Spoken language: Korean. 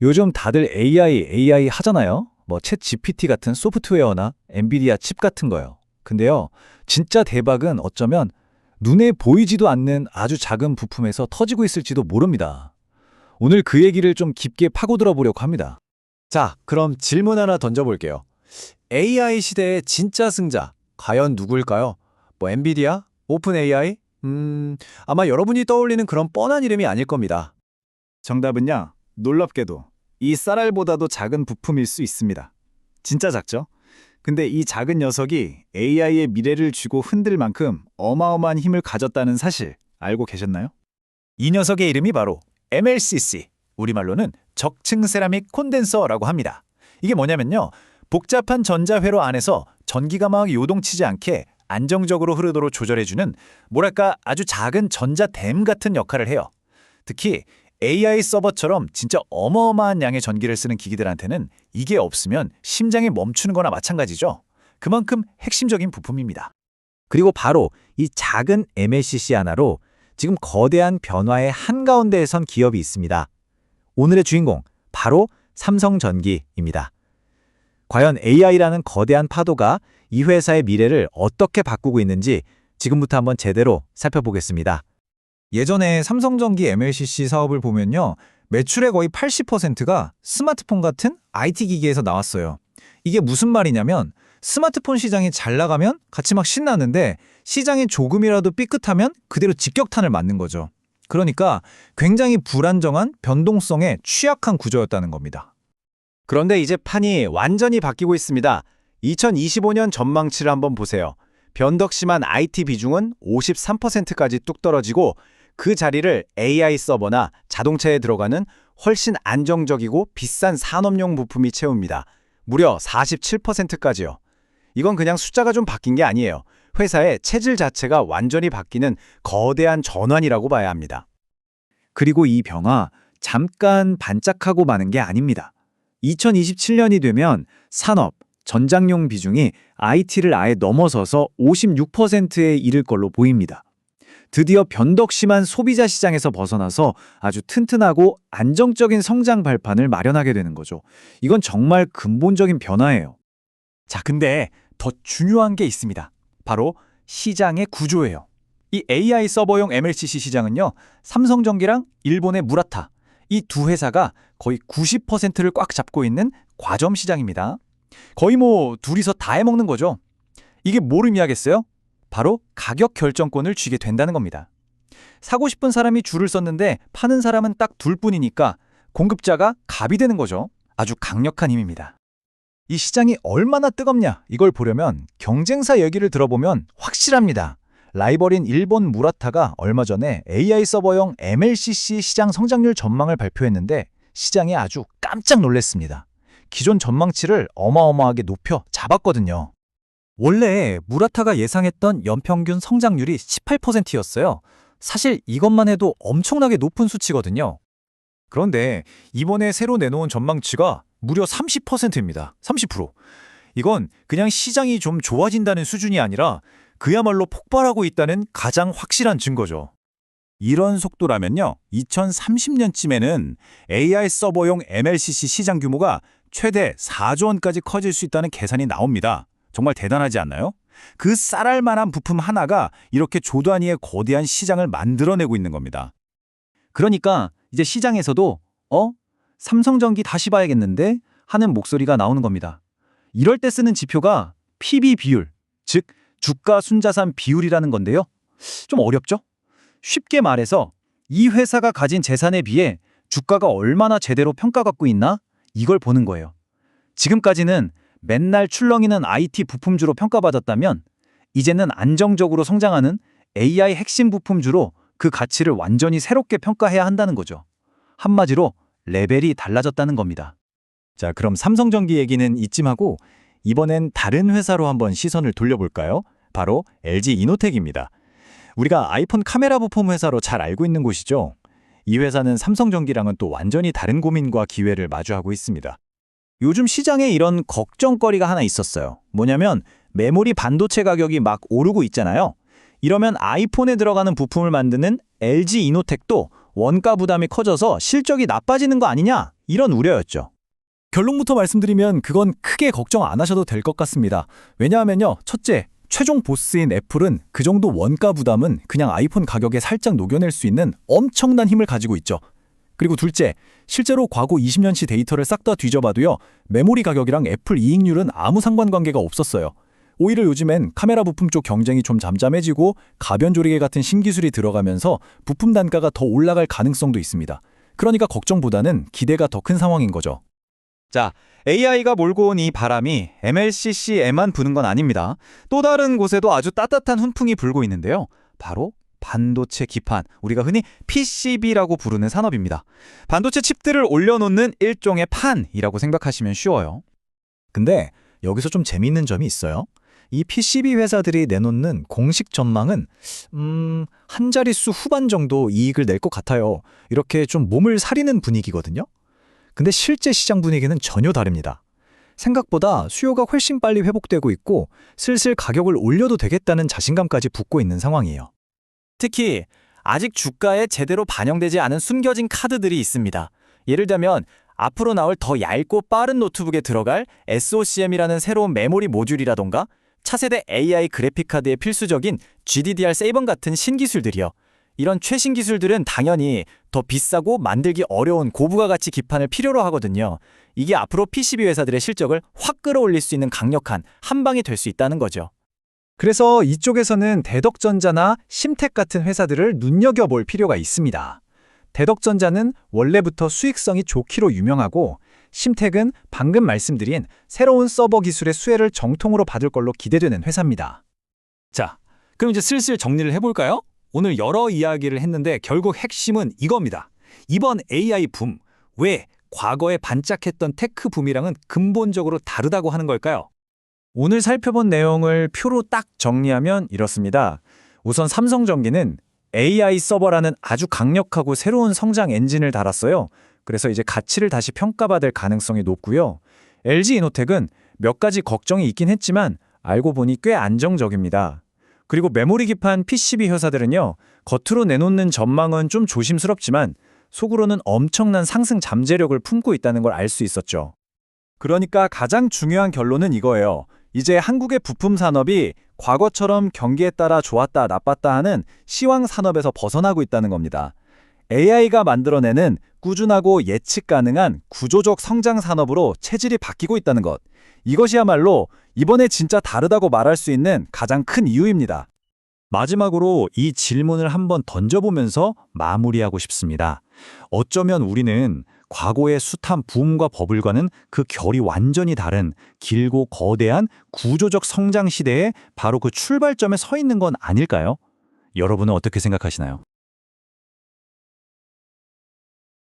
요즘 다들 AI 하잖아요. 뭐 챗 GPT 같은 소프트웨어나 엔비디아 칩 같은 거요. 근데요, 진짜 대박은 어쩌면 눈에 보이지도 않는 아주 작은 부품에서 터지고 있을지도 모릅니다. 오늘 그 얘기를 좀 깊게 파고들어 보려고 합니다. 자, 그럼 질문 하나 던져볼게요. AI 시대의 진짜 승자, 과연 누구일까요? 뭐 엔비디아? 오픈 AI? 아마 여러분이 떠올리는 그런 뻔한 이름이 아닐 겁니다. 정답은요, 놀랍게도 이 쌀알보다도 작은 부품일 수 있습니다. 진짜 작죠? 근데 이 작은 녀석이 AI의 미래를 쥐고 흔들 만큼 어마어마한 힘을 가졌다는 사실 알고 계셨나요? 이 녀석의 이름이 바로 MLCC, 우리말로는 적층 세라믹 콘덴서라고 합니다. 이게 뭐냐면요, 복잡한 전자회로 안에서 전기가 막 요동치지 않게 안정적으로 흐르도록 조절해주는 뭐랄까 아주 작은 전자댐 같은 역할을 해요. 특히 AI 서버처럼 진짜 어마어마한 양의 전기를 쓰는 기기들한테는 이게 없으면 심장이 멈추는 거나 마찬가지죠. 그만큼 핵심적인 부품입니다. 그리고 바로 이 작은 MLCC 하나로 지금 거대한 변화의 한가운데에 선 기업이 있습니다. 오늘의 주인공, 바로 삼성전기입니다. 과연 AI라는 거대한 파도가 이 회사의 미래를 어떻게 바꾸고 있는지 지금부터 한번 제대로 살펴보겠습니다. 예전에 삼성전기 MLCC 사업을 보면요, 매출의 거의 80%가 스마트폰 같은 IT 기기에서 나왔어요. 이게 무슨 말이냐면 스마트폰 시장이 잘 나가면 같이 막 신나는데 시장이 조금이라도 삐끗하면 그대로 직격탄을 맞는 거죠. 그러니까 굉장히 불안정한 변동성에 취약한 구조였다는 겁니다. 그런데 이제 판이 완전히 바뀌고 있습니다. 2025년 전망치를 한번 보세요. 변덕심한 IT 비중은 53%까지 뚝 떨어지고 그 자리를 AI 서버나 자동차에 들어가는 훨씬 안정적이고 비싼 산업용 부품이 채웁니다. 무려 47%까지요. 이건 그냥 숫자가 좀 바뀐 게 아니에요. 회사의 체질 자체가 완전히 바뀌는 거대한 전환이라고 봐야 합니다. 그리고 이 변화 잠깐 반짝하고 마는 게 아닙니다. 2027년이 되면 산업, 전장용 비중이 IT를 아예 넘어서서 56%에 이를 걸로 보입니다. 드디어 변덕심한 소비자 시장에서 벗어나서 아주 튼튼하고 안정적인 성장 발판을 마련하게 되는 거죠. 이건 정말 근본적인 변화예요. 자, 근데 더 중요한 게 있습니다. 바로 시장의 구조예요. 이 AI 서버용 MLCC 시장은요, 삼성전기랑 일본의 무라타, 이 두 회사가 거의 90%를 꽉 잡고 있는 과점 시장입니다. 거의 뭐 둘이서 다 해먹는 거죠. 이게 뭘 의미하겠어요? 바로 가격 결정권을 쥐게 된다는 겁니다. 사고 싶은 사람이 줄을 섰는데 파는 사람은 딱 둘뿐이니까 공급자가 갑이 되는 거죠. 아주 강력한 힘입니다. 이 시장이 얼마나 뜨겁냐 이걸 보려면 경쟁사 얘기를 들어보면 확실합니다. 라이벌인 일본 무라타가 얼마 전에 AI 서버용 MLCC 시장 성장률 전망을 발표했는데 시장이 아주 깜짝 놀랐습니다. 기존 전망치를 어마어마하게 높여 잡았거든요. 원래 무라타가 예상했던 연평균 성장률이 18%였어요. 사실 이것만 해도 엄청나게 높은 수치거든요. 그런데 이번에 새로 내놓은 전망치가 무려 30%입니다. 30%. 이건 그냥 시장이 좀 좋아진다는 수준이 아니라 그야말로 폭발하고 있다는 가장 확실한 증거죠. 이런 속도라면요, 2030년쯤에는 AI 서버용 MLCC 시장 규모가 최대 4조 원까지 커질 수 있다는 계산이 나옵니다. 정말 대단하지 않나요? 그 쌀알만한 부품 하나가 이렇게 조 단위의 거대한 시장을 만들어내고 있는 겁니다. 그러니까 이제 시장에서도 삼성전기 다시 봐야겠는데 하는 목소리가 나오는 겁니다. 이럴 때 쓰는 지표가 PB 비율, 즉 주가 순자산 비율이라는 건데요. 좀 어렵죠? 쉽게 말해서 이 회사가 가진 재산에 비해 주가가 얼마나 제대로 평가받고 있나? 이걸 보는 거예요. 지금까지는 맨날 출렁이는 IT 부품주로 평가받았다면 이제는 안정적으로 성장하는 AI 핵심 부품주로 그 가치를 완전히 새롭게 평가해야 한다는 거죠. 한마디로 레벨이 달라졌다는 겁니다. 자, 그럼 삼성전기 얘기는 이쯤 하고 이번엔 다른 회사로 한번 시선을 돌려볼까요? 바로 LG 이노텍입니다. 우리가 아이폰 카메라 부품 회사로 잘 알고 있는 곳이죠. 이 회사는 삼성전기랑은 또 완전히 다른 고민과 기회를 마주하고 있습니다. 요즘 시장에 이런 걱정거리가 하나 있었어요. 뭐냐면 메모리 반도체 가격이 막 오르고 있잖아요. 이러면 아이폰에 들어가는 부품을 만드는 LG 이노텍도 원가 부담이 커져서 실적이 나빠지는 거 아니냐 이런 우려였죠. 결론부터 말씀드리면 그건 크게 걱정 안 하셔도 될 것 같습니다. 왜냐하면요. 첫째, 최종 보스인 애플은 그 정도 원가 부담은 그냥 아이폰 가격에 살짝 녹여낼 수 있는 엄청난 힘을 가지고 있죠. 그리고 둘째, 실제로 과거 20년치 데이터를 싹 다 뒤져봐도요. 메모리 가격이랑 애플 이익률은 아무 상관관계가 없었어요. 오히려 요즘엔 카메라 부품 쪽 경쟁이 좀 잠잠해지고 가변 조리개 같은 신기술이 들어가면서 부품 단가가 더 올라갈 가능성도 있습니다. 그러니까 걱정보다는 기대가 더 큰 상황인 거죠. 자, AI가 몰고 온 이 바람이 MLCC에만 부는 건 아닙니다. 또 다른 곳에도 아주 따뜻한 훈풍이 불고 있는데요. 바로 반도체 기판, 우리가 흔히 PCB라고 부르는 산업입니다. 반도체 칩들을 올려놓는 일종의 판이라고 생각하시면 쉬워요. 근데 여기서 좀 재미있는 점이 있어요. 이 PCB 회사들이 내놓는 공식 전망은 한 자릿수 후반 정도 이익을 낼 것 같아요. 이렇게 좀 몸을 사리는 분위기거든요. 근데 실제 시장 분위기는 전혀 다릅니다. 생각보다 수요가 훨씬 빨리 회복되고 있고 슬슬 가격을 올려도 되겠다는 자신감까지 붙고 있는 상황이에요. 특히 아직 주가에 제대로 반영되지 않은 숨겨진 카드들이 있습니다. 예를 들면 앞으로 나올 더 얇고 빠른 노트북에 들어갈 SOCM이라는 새로운 메모리 모듈이라던가 차세대 AI 그래픽카드의 필수적인 GDDR7 같은 신기술들이요. 이런 최신 기술들은 당연히 더 비싸고 만들기 어려운 고부가 가치 기판을 필요로 하거든요. 이게 앞으로 PCB 회사들의 실적을 확 끌어올릴 수 있는 강력한 한방이 될 수 있다는 거죠. 그래서 이쪽에서는 대덕전자나 심텍 같은 회사들을 눈여겨볼 필요가 있습니다. 대덕전자는 원래부터 수익성이 좋기로 유명하고 심텍은 방금 말씀드린 새로운 서버 기술의 수혜를 정통으로 받을 걸로 기대되는 회사입니다. 자, 그럼 이제 슬슬 정리를 해볼까요? 오늘 여러 이야기를 했는데 결국 핵심은 이겁니다. 이번 AI 붐, 왜 과거에 반짝했던 테크 붐이랑은 근본적으로 다르다고 하는 걸까요? 오늘 살펴본 내용을 표로 딱 정리하면 이렇습니다. 우선 삼성전기는 AI 서버라는 아주 강력하고 새로운 성장 엔진을 달았어요. 그래서 이제 가치를 다시 평가받을 가능성이 높고요. LG 이노텍은 몇 가지 걱정이 있긴 했지만 알고 보니 꽤 안정적입니다. 그리고 메모리 기판 PCB 회사들은요. 겉으로 내놓는 전망은 좀 조심스럽지만 속으로는 엄청난 상승 잠재력을 품고 있다는 걸 알 수 있었죠. 그러니까 가장 중요한 결론은 이거예요. 이제 한국의 부품 산업이 과거처럼 경기에 따라 좋았다 나빴다 하는 시황 산업에서 벗어나고 있다는 겁니다. AI가 만들어내는 꾸준하고 예측 가능한 구조적 성장 산업으로 체질이 바뀌고 있다는 것. 이것이야말로 이번에 진짜 다르다고 말할 수 있는 가장 큰 이유입니다. 마지막으로 이 질문을 한번 던져보면서 마무리하고 싶습니다. 어쩌면 우리는 과거의 숱한 붐과 버블과는 그 결이 완전히 다른 길고 거대한 구조적 성장 시대에 바로 그 출발점에 서 있는 건 아닐까요? 여러분은 어떻게 생각하시나요?